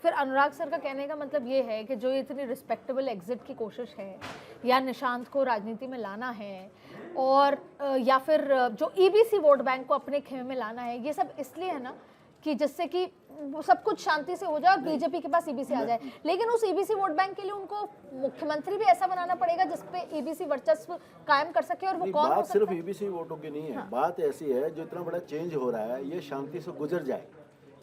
फिर अनुराग सर का कहने का मतलब ये है कि जो इतनी रिस्पेक्टेबल एग्जिट की कोशिश है या निशांत को राजनीति में लाना है और या फिर जो ईबीसी वोट बैंक को अपने खेमे में लाना है, ये सब इसलिए है ना कि जिससे कि वो सब कुछ शांति से हो जाए और बीजेपी के पास ईबीसी आ जाए। लेकिन उस ईबीसी वोट बैंक के लिए उनको मुख्यमंत्री भी ऐसा बनाना पड़ेगा जिसपे ईबीसी वर्चस्व कायम कर सके। और वो कौन हो बात सकता सिर्फ है? ईबीसी वोटों की नहीं है, बात ऐसी है जो इतना बड़ा चेंज हो रहा है ये शांति से गुजर जाए।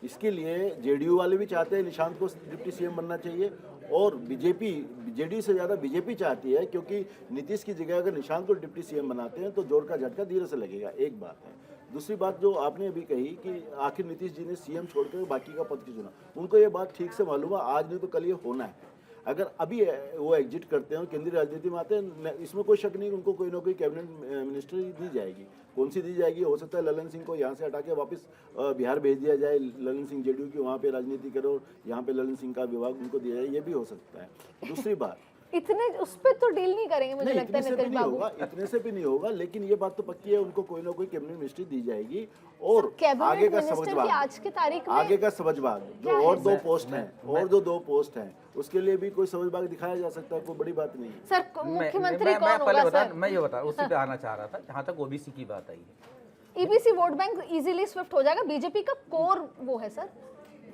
इसके लिए जेडीयू वाले भी चाहते हैं निशांत को डिप्टी सीएम बनना चाहिए और बीजेपी, जेडीयू से ज़्यादा बीजेपी चाहती है, क्योंकि नीतीश की जगह अगर निशांत को डिप्टी सीएम बनाते हैं तो जोर का झटका धीरे से लगेगा। एक बात है। दूसरी बात जो आपने अभी कही कि आखिर नीतीश जी ने सीएम छोड़कर बाकी का पद क्यों चुना, उनको ये बात ठीक से मालूम है आज नहीं तो कल ये होना है। अगर अभी वो एग्जिट करते हैं और केंद्रीय राजनीति में आते हैं, इसमें कोई शक नहीं कि उनको कोई ना कोई कैबिनेट मिनिस्ट्री दी जाएगी। कौन सी दी जाएगी? हो सकता है ललन सिंह को यहाँ से हटा के वापस बिहार भेज दिया जाए, ललन सिंह जेडीयू की वहाँ पे राजनीति करो, यहाँ पे ललन सिंह का विभाग उनको दिया जाए, ये भी हो सकता है। दूसरी बात, इतने उस पर तो डील नहीं करेंगे मुझे लगता है नीतीश बाबू। इतने से भी नहीं होगा, लेकिन ये बात तो पक्की है उनको कोई ना कोई कैबिनेट मिनिस्ट्री दी जाएगी। और आगे का समझभाग, आज की तारीख में आगे का समझभाग जो और दो पोस्ट हैं, और जो दो पोस्ट हैं उसके लिए भी कोई समझभाग दिखाया जा सकता है, कोई बड़ी बात नहीं है। सर मुख्यमंत्री कौन होगा सर? मैं ये बता उसी पे आना चाह रहा था जहाँ तक ओबीसी की बात आई है। EBC vote bank easily Swift हो जाएगा। बीजेपी का कोर वो है सर,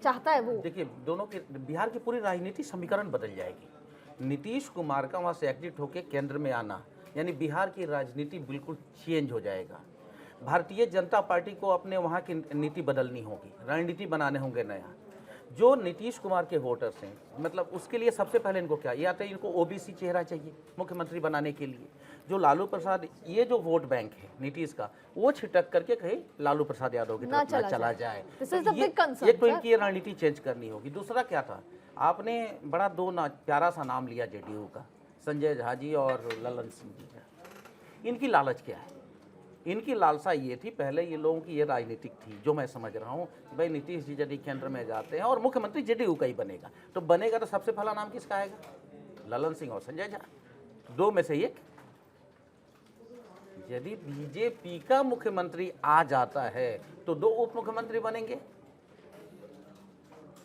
चाहता है वो। देखिए दोनों के बिहार की पूरी राजनीति समीकरण बदल जाएगी। नीतीश कुमार का वहाँ से एग्जिट होकर केंद्र में आना यानी बिहार की राजनीति बिल्कुल चेंज हो जाएगा। भारतीय जनता पार्टी को अपने वहाँ की नीति बदलनी होगी, रणनीति बनाने होंगे नया। जो नीतीश कुमार के वोटर्स हैं, मतलब उसके लिए सबसे पहले इनको क्या, या तो इनको ओबीसी चेहरा चाहिए मुख्यमंत्री बनाने के लिए। जो लालू प्रसाद, ये जो वोट बैंक है नीतीश का, वो छिटक करके कहीं लालू प्रसाद यादव की तरफ ना चला जाए। ये तो इनकी रणनीति चेंज करनी होगी। दूसरा क्या था, आपने बड़ा प्यारा सा नाम लिया जेडीयू का, संजय झा जी और ललन सिंह जी का। इनकी लालच क्या है? इनकी लालसा ये थी, पहले ये लोगों की ये राजनीतिक थी जो मैं समझ रहा हूँ, भाई नीतीश जी यदि केंद्र में जाते हैं और मुख्यमंत्री जेडीयू का ही बनेगा तो बनेगा तो सबसे पहला नाम किसका आएगा? ललन सिंह और संजय झा, दो में से एक। यदि बीजेपी का मुख्यमंत्री आ जाता है तो दो उप मुख्यमंत्री बनेंगे,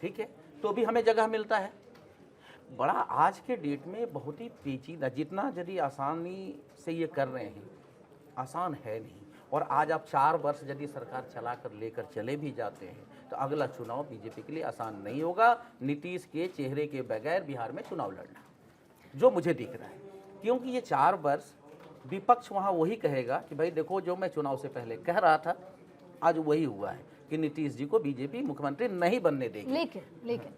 ठीक है, तो भी हमें जगह मिलता है। बड़ा आज के डेट में बहुत ही पेचीदा, जितना यदि आसानी से ये कर रहे हैं, आसान है नहीं। और आज आप 4 वर्ष यदि सरकार चला कर लेकर चले भी जाते हैं तो अगला चुनाव बीजेपी के लिए आसान नहीं होगा नीतीश के चेहरे के बगैर बिहार में चुनाव लड़ना, जो मुझे दिख रहा है। क्योंकि ये 4 वर्ष विपक्ष वहाँ वही कहेगा कि भाई देखो जो मैं चुनाव से पहले कह रहा था आज वही हुआ है कि नीतीश जी को बीजेपी मुख्यमंत्री नहीं बनने देगी। लेकिन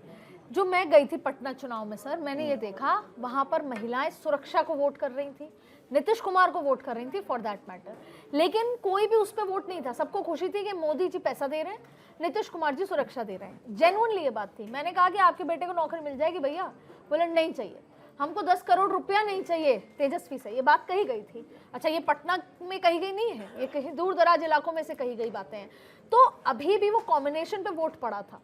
जो मैं गई थी पटना चुनाव में सर, मैंने ये देखा वहां पर महिलाएं सुरक्षा को वोट कर रही थी, नीतीश कुमार को वोट कर रही थी फॉर दैट मैटर, लेकिन कोई भी उस पर वोट नहीं था। सबको खुशी थी कि मोदी जी पैसा दे रहे हैं, नीतीश कुमार जी सुरक्षा दे रहे हैं। जेन्युइनली ये बात थी। मैंने कहा कि आपके बेटे को नौकरी मिल जाएगी भैया? बोले नहीं चाहिए, हमको 10 करोड़ रुपया नहीं चाहिए तेजस्वी से। ये बात कही गई थी। अच्छा, ये पटना में कही गई नहीं है, ये कहीं दूर दराज इलाकों में से कही गई बातें हैं। तो अभी भी वो कॉम्बिनेशन पे वोट पड़ा था।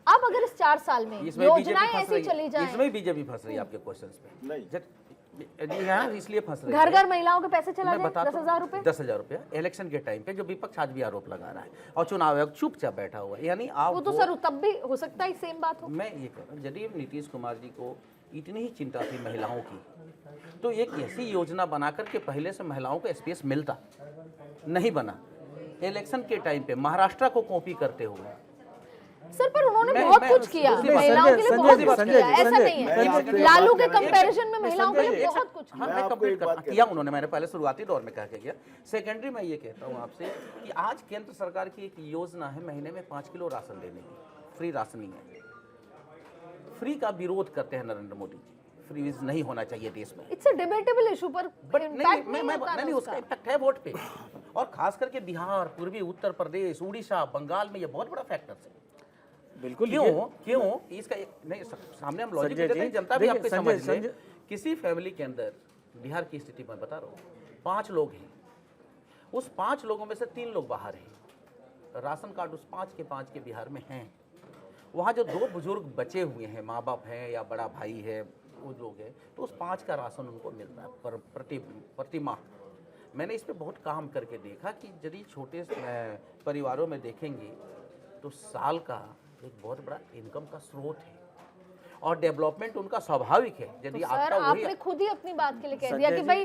अब अगर इस 4 साल में योजनाएं ऐसी चली जाएं, इसमें बीजेपी फंस रही है आपके क्वेश्चंस पे। नहीं हाँ, इसलिए फंस रही है। घर घर महिलाओं के पैसे चला जाए 10,000 रुपए, 10,000 रुपया इलेक्शन के टाइम पे, जो विपक्ष आज भी आरोप लगा रहा है और चुनाव आयोग चुपचाप बैठा हुआ है। यानी आप वो तो सर तब भी हो सकता है सेम बात हो। मैं ये कह रहा हूँ, यदि नीतीश कुमार जी को इतनी ही चिंता थी महिलाओं की तो एक ऐसी योजना बना करके पहले से महिलाओं को स्पेस मिलता, नहीं बना। इलेक्शन के टाइम पे महाराष्ट्र को कॉपी करते हुए सर, पर उन्होंने बहुत कुछ किया महिलाओं के लिए, बहुत कुछ किया, ऐसा नहीं है। लालू के कंपैरिजन में महिलाओं के लिए बहुत कुछ किया उन्होंने। मैंने पहले शुरुआती दौर में कह के गया। सेकेंडरी मैं ये कहता हूँ आपसे कि आज केंद्र सरकार की एक योजना है महीने में 5 किलो राशन देने की, फ्री राशनिंग है। फ्री का विरोध करते हैं नरेंद्र मोदी जी, फ्री नहीं होना चाहिए देश में। इट्स अ डिबेटेबल इशू, पर नहीं उसका इम्पैक्ट है वोट पे, और खास करके बिहार, पूर्वी उत्तर प्रदेश, उड़ीसा, बंगाल में ये बहुत बड़ा फैक्टर है। बिल्कुल। क्यों इसका नहीं सामने हम लॉजिक देते हैं, जनता भी आपके समझ ले। किसी फैमिली के अंदर बिहार की स्थिति मैं बता रहा हूँ, 5 लोग हैं, उस 5 लोगों में से 3 लोग बाहर हैं। राशन कार्ड उस 5 के बिहार में हैं। वहाँ जो 2 बुजुर्ग बचे हुए हैं, माँ बाप हैं या बड़ा भाई है, वो लोग हैं, तो उस 5 का राशन उनको मिलता है प्रति माह। मैंने इस पर बहुत काम करके देखा कि यदि छोटे परिवारों में देखेंगे तो साल का एक बहुत बड़ा इनकम का स्रोत है। और डेवलपमेंट उनका स्वाभाविक है। यदि सर आपका वही आपने खुद ही अपनी बात के लिए कह दिया कि भाई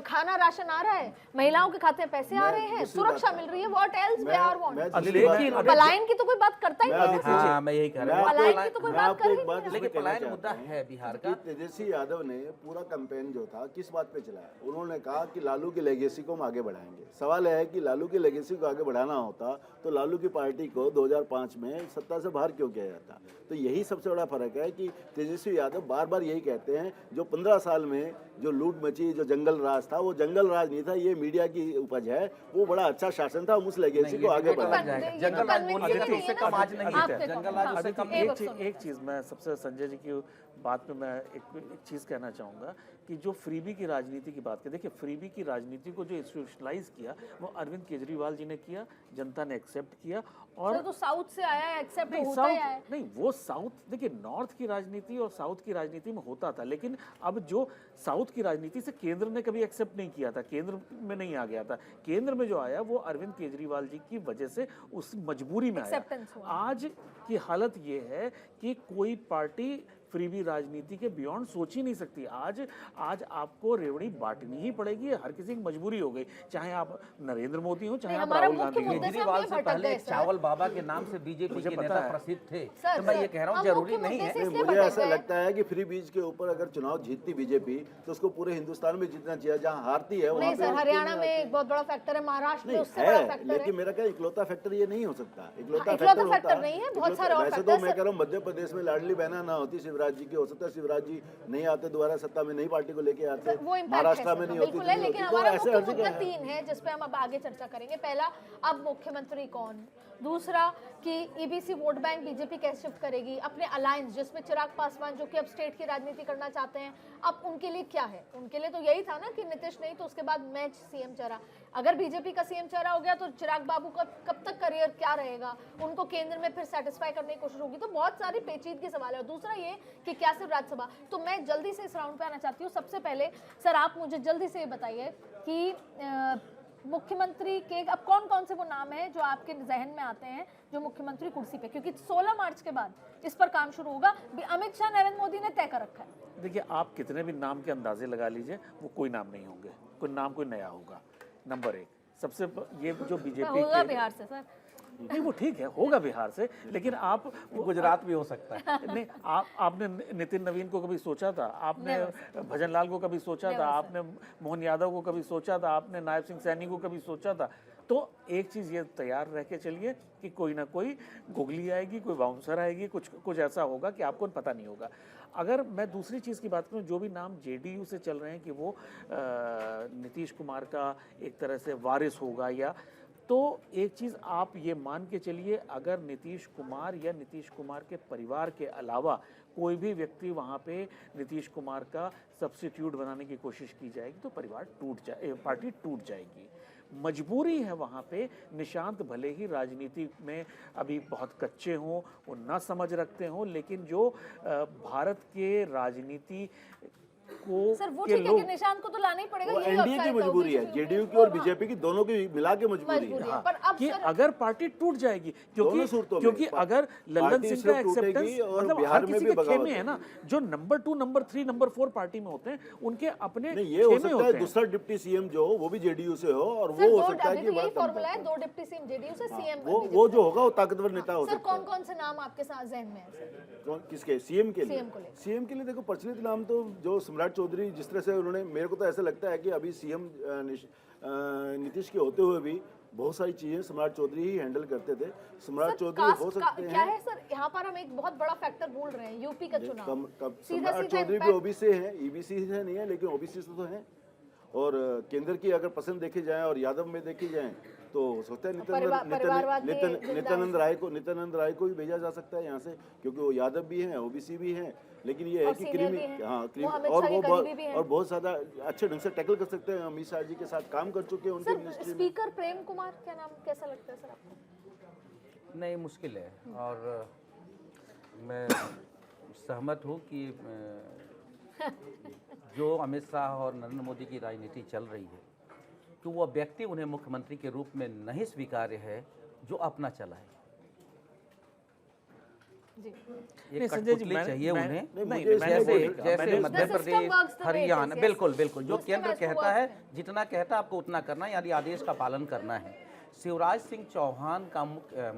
खाना राशन आ रहा है, महिलाओं के खाते में पैसे आ रहे हैं, सुरक्षा मिल रही है, व्हाट एल्स बिहार वांट। लेकिन पलायन की तो कोई बात करता ही नहीं है। हाँ, मैं यही कह रहा हूँ। पलायन की तो कोई बात कर ही नहीं है। लेकिन पलायन मुद्दा है बिहार का। तेजस्वी यादव ने पूरा कैंपेन जो था किस बात पे चलाया? उन्होंने कहा कि लालू की लेगेसी को हम आगे बढ़ाएंगे। सवाल है कि लालू की लेगेसी को आगे बढ़ाना होता तो लालू की पार्टी को 2005 में सत्ता से बाहर क्यों किया जाता? तो यही सबसे बड़ा फर्क है कि तेजस्वी यादव बार बार यही कहते हैं जो 15 साल में जो लूट मची, जो जंगल राज था, वो जंगल राज नहीं था, ये मीडिया की उपज है। वो बड़ा अच्छा शासन था, हम उस लेगेसी को आगे बढ़ाएंगे। जंगल राज बोलिएगा तो उससे कम आज नहीं है। जंगल राज उससे कम एक चीज़ मैं सबसे संजय जी की बात में मैं एक चीज़ कहना चाहूँगा कि जो फ्रीबी की राजनीति की बात की, देखिए फ्रीबी की राजनीति को जो इंस्टीट्यूशनलाइज किया वो अरविंद केजरीवाल जी ने किया, जनता ने एक्सेप्ट किया। और सर तो साउथ से आया है, एक्सेप्ट नहीं होता ही आया है। साउथ नहीं, वो साउथ, देखिए नॉर्थ की राजनीति और साउथ की राजनीति में होता था, लेकिन अब जो साउथ की राजनीति से केंद्र ने कभी एक्सेप्ट नहीं किया था, केंद्र में नहीं आ गया था। केंद्र में जो आया वो अरविंद केजरीवाल जी की वजह से उस मजबूरी में आया। Acceptance हुआ। आज की हालत ये है कि कोई पार्टी फ्रीबी राजनीति के बियॉन्ड सोच ही नहीं सकती। आज आपको रेवड़ी बांटनी ही पड़ेगी, हर किसी की मजबूरी हो गई, चाहे आप नरेंद्र मोदी हो, चाहे नहीं, आप हमारा राहुल गांधी मुख्य हो। मुद्दे से केजरीवाल हम से ये भटक पहले गए, सर। चावल बाबा के नाम से बीजेपी मुझे के पता नेता है। प्रसिद्ध थे। सर, तो मैं सर, ये कह रहा हूँ हम जरूरी मुख्य नहीं मुद्दे है। से नहीं, इसलिए मुझे भटक ऐसा गए। लगता है कि फ्री बीज के ऊपर अगर चुनाव जीतती बीजेपी तो उसको पूरे हिंदुस्तान में जीतना चाहिए। जहाँ हारती है वहाँ नहीं पे सर, उसको हरियाणा नहीं में आती। एक बहुत बड़ा फैक्टर है, महाराष्ट्र में नहीं उससे बड़ा है, फैक्टर लेकिन है। मेरा क्या इकलौता फैक्टर ये नहीं हो सकता। इकलौता फैक्टर फैक्टर होता नहीं है, बहुत सारे और वैसे फैक्टर तो मैं सर। कह रहा हूँ मध्य प्रदेश में लाडली बहना ना होती शिवराज जी की, हो सकता है शिवराज जी नहीं आते दोबारा सत्ता में, नई पार्टी को लेके आते, वो इम्पैक्ट है महाराष्ट्र सर, में नहीं हाँ, होती, बिल्कुल है। नहीं लेकिन होती। तो हमारा ऐसे मुख्य हर जगह मुद्दा है। 3 है जिस पे हम अब आगे चर्चा करेंगे। पहला, अब मुख्यमंत्री कौन, दूसरा कि ईबीसी वोट बैंक बीजेपी कैसे शिफ्ट करेगी, अपने अलायंस जिसमें चिराग पासवान जो कि अब स्टेट की राजनीति करना चाहते हैं, अब उनके लिए क्या है? उनके लिए तो यही था ना कि नीतीश नहीं तो उसके बाद मैं सीएम चेहरा। अगर बीजेपी का सीएम चेहरा हो गया तो चिराग बाबू का कब तक करियर क्या रहेगा, उनको केंद्र में फिर सेटिस्फाई करने की कोशिश होगी। तो बहुत सारी पेचीदगी सवाल है। और दूसरा ये कि क्या सिर्फ राज्यसभा। तो मैं जल्दी से इस राउंड पे आना चाहती हूँ। सबसे पहले सर आप मुझे जल्दी से ये बताइए कि मुख्यमंत्री के अब कौन कौन से वो नाम हैं जो आपके जहन में आते हैं जो मुख्यमंत्री कुर्सी पे, क्योंकि 16 मार्च के बाद इस पर काम शुरू होगा। अमित शाह, नरेंद्र मोदी ने तय कर रखा है। देखिए आप कितने भी नाम के अंदाजे लगा लीजिए, वो कोई नाम नहीं होंगे, कोई नाम कोई नया होगा। नंबर 1 ये जो बीजेपी होगा के बिहार से सर। नहीं, वो ठीक है, होगा बिहार से, लेकिन आप गुजरात भी हो सकता है। नहीं, आपने नितिन नवीन को कभी सोचा था? आपने भजन लाल को कभी सोचा था? आपने मोहन यादव को कभी सोचा था? आपने नायब सिंह सैनी को कभी सोचा था? तो एक चीज़ ये तैयार रह के चलिए कि कोई ना कोई गुगली आएगी, कोई बाउंसर आएगी, कुछ ऐसा होगा कि आपको पता नहीं होगा। अगर मैं दूसरी चीज़ की बात करूं, जो भी नाम जेडीयू से चल रहे हैं कि वो नीतीश कुमार का एक तरह से वारिस होगा, या तो एक चीज़ आप ये मान के चलिए, अगर नीतीश कुमार या नीतीश कुमार के परिवार के अलावा कोई भी व्यक्ति वहाँ पे नीतीश कुमार का सब्स्टिट्यूट बनाने की कोशिश की जाएगी तो पार्टी टूट जाएगी। मजबूरी है वहाँ पे। निशांत भले ही राजनीति में अभी बहुत कच्चे हों, वो ना समझ रखते हों, लेकिन जो भारत के राजनीति को सर वो के ठीक है लोग कि निशांत को तो लाना ही पड़ेगा। वो यही एनडीए की upside था, मजबूरी है, OBC जेडीयू की और बीजेपी की दोनों की मिला के मजबूरी है। मजबूरी है। पर अब कि सर अगर पार्टी टूट जाएगी, दोनों सूरतों में। क्योंकि अगर लल्लन पार्टी सिंह इसलिए का टूटेगी एक्सेप्टेंस और मतलब बिहार हर में किसी भी के खेमे बगावत है ना, जो नंबर 2 नंबर 3 नंबर 4 पार्टी में होते हैं उनके अपने नहीं, ये हो खेमे सकता होते है हैं। दूसरा डिप्टी सीएम जो हो वो भी जेडीयू से हो, और सर वो हो सकता है अभी कि तो यही बड़ा फॉर्मूला है, कम 2 डिप्टी सीएम जेडीयू से सीएम। वो जो होगा वो ताकतवर नेता हो सर सकता है। कौन कौन से नाम आपके साथ जहन में है सर? कौन किसके? सीएम के लिए? CM को लेकर। सीएम के लिए देखो प्रचलित नाम तो जो सम्राट चौधरी, जिस तरह से उन्होंने, मेरे को तो ऐसा लगता है कि अभी सीएम नीतीश के होते हुए भी बहुत सारी चीजें सम्राट चौधरी ही हैंडल करते थे। सम्राट सर, चौधरी कास्ट हो का सकते क्या हैं। है सर, यहाँ पर हम एक बहुत बड़ा फैक्टर भूल रहे हैं, यूपी का चुनाव। सीधा सम्राट सीधा चौधरी भी impact- ओबीसी हैं, ईबीसी से नहीं है, लेकिन ओबीसी से तो हैं। और केंद्र की अगर पसंद देखी जाए और यादव में देखी जाए तो हो सकता है नित्यानंद राय को भी भेजा जा सकता है यहाँ से, क्योंकि वो यादव भी हैं, ओबीसी भी हैं, लेकिन ये है और कि senior क्रीमी, भी हैं। हाँ वो क्रीमी, अमित और शाह वो के करीबी भी हैं। और बहुत ज्यादा अच्छे ढंग से टैकल कर सकते हैं। अमित शाह जी के साथ काम कर चुके हैं उनके सर मिनिस्ट्री में। स्पीकर प्रेम कुमार क्या नाम कैसा लगता है सर आपको? नहीं, मुश्किल है। और मैं सहमत हूँ कि जो अमित शाह और नरेंद्र मोदी की राजनीति चल रही है कि वो व्यक्ति उन्हें मुख्यमंत्री के रूप में नहीं स्वीकार्य है जो अपना चला है। जी ये नहीं, संजय जी, कठपुतली मैं- चाहिए मैं- उन्हें नहीं, मुझे मैं इसमें जैसे कोई- जैसे मैंने- मध्य The system Pradesh works the way it Haryana is, yes. बिल्कुल बिल्कुल जो System केंद्र has to कहता work है है। जितना कहता है आपको उतना करना है, यानी आदेश का पालन करना है। शिवराज सिंह चौहान का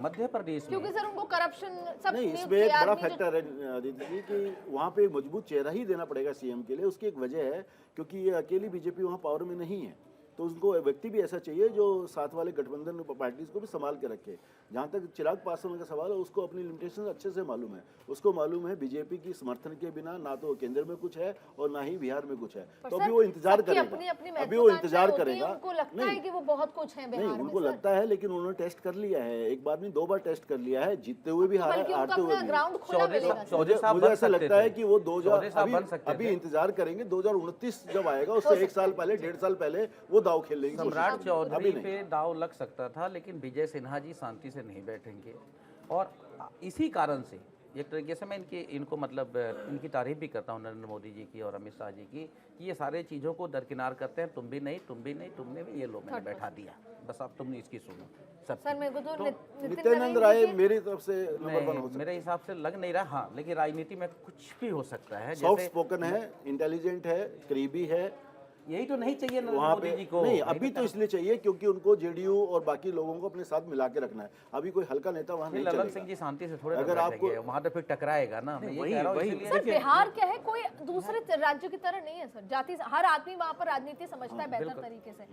मध्य प्रदेश में क्योंकि सर उनको करप्शन सब नहीं, नियुक्त इसमें एक किया बड़ा आदमी जो- फैक्टर है आदित्य जी कि वहाँ पे एक मजबूत चेहरा ही देना पड़ेगा सीएम के लिए। उसकी एक वजह है क्योंकि ये अकेली बीजेपी वहाँ पावर में नहीं है, तो उनको व्यक्ति भी ऐसा चाहिए जो साथ वाले गठबंधन पार्टीज को भी संभाल के रखे। जहाँ तक चिराग पासवान का सवाल है, उसको अपनी लिमिटेशन अच्छे से मालूम है। उसको मालूम है बीजेपी की समर्थन के बिना ना तो केंद्र में कुछ है और ना ही बिहार में कुछ है, पर तो सर, अभी वो इंतजार सबकी करेगा। अपनी अपनी अभी वो इंतजार महत्वाकांक्षाएं होती करेगा। हैं, उनको लगता है कि वो बहुत कुछ है नहीं, बिहार में उनको सर। लगता है, लेकिन उन्होंने टेस्ट कर लिया है, एक बार नहीं 2 बार टेस्ट कर लिया है, जीतते हुए भी हारा, बल्कि उनको हारते हुए अपना भी। ग्राउंड खुला चौधरी मिलेगा साहब- सर। चौधरी साहब मुझे बन ऐसा सकते लगता है थे। कि वो 2000 चौधरी साहब बन सकते अभी थे। इंतजार करेंगे, 2029 जब आएगा उससे 1 साल पहले 1.5 साल पहले वो दाव खेल लेंगे। सम्राट अभी चौधरी नहीं। पे दाव लग सकता था, लेकिन विजय सिन्हा जी शांति से नहीं बैठेंगे। और इसी कारण से एक तरीके से मैं इनको मतलब इनकी तारीफ भी करता हूँ, नरेंद्र मोदी जी की और अमित शाह जी की, कि ये सारे चीज़ों को दरकिनार करते हैं। तुम भी नहीं, तुम भी नहीं, तुमने भी, ये लो मैंने बैठा दिया, बस अब तुमने इसकी सुनो सब। सर मेरे को तो नितिन नित्यानंद नवीन राय जी के- मेरी तरफ से नंबर 1 हो सकता मेरे हिसाब से लग नहीं रहा, हाँ, लेकिन राजनीति में कुछ भी हो सकता है। है। सॉफ्ट जैसे स्पोकन है, इंटेलिजेंट है, करीबी है। यही तो नहीं चाहिए नरेंद्र वहाँ मोदी पे जी को। नहीं, अभी तो इसलिए चाहिए क्योंकि उनको जेडीयू और बाकी लोगों को अपने साथ मिला के रखना है। अभी कोई हल्का नेता वहाँ नहीं ललन चलेगा। सिंह जी शांति से थोड़े अगर आपको- वहाँ तो फिर टकराएगा ना, मैं ये वही- कह रहा हूँ, वही- इसीलिए- सर बिहार क्या है, कोई दूसरे राज्य की तरह नहीं है सर। जाति हर आदमी वहाँ पर राजनीति समझता है बेहतर तरीके से।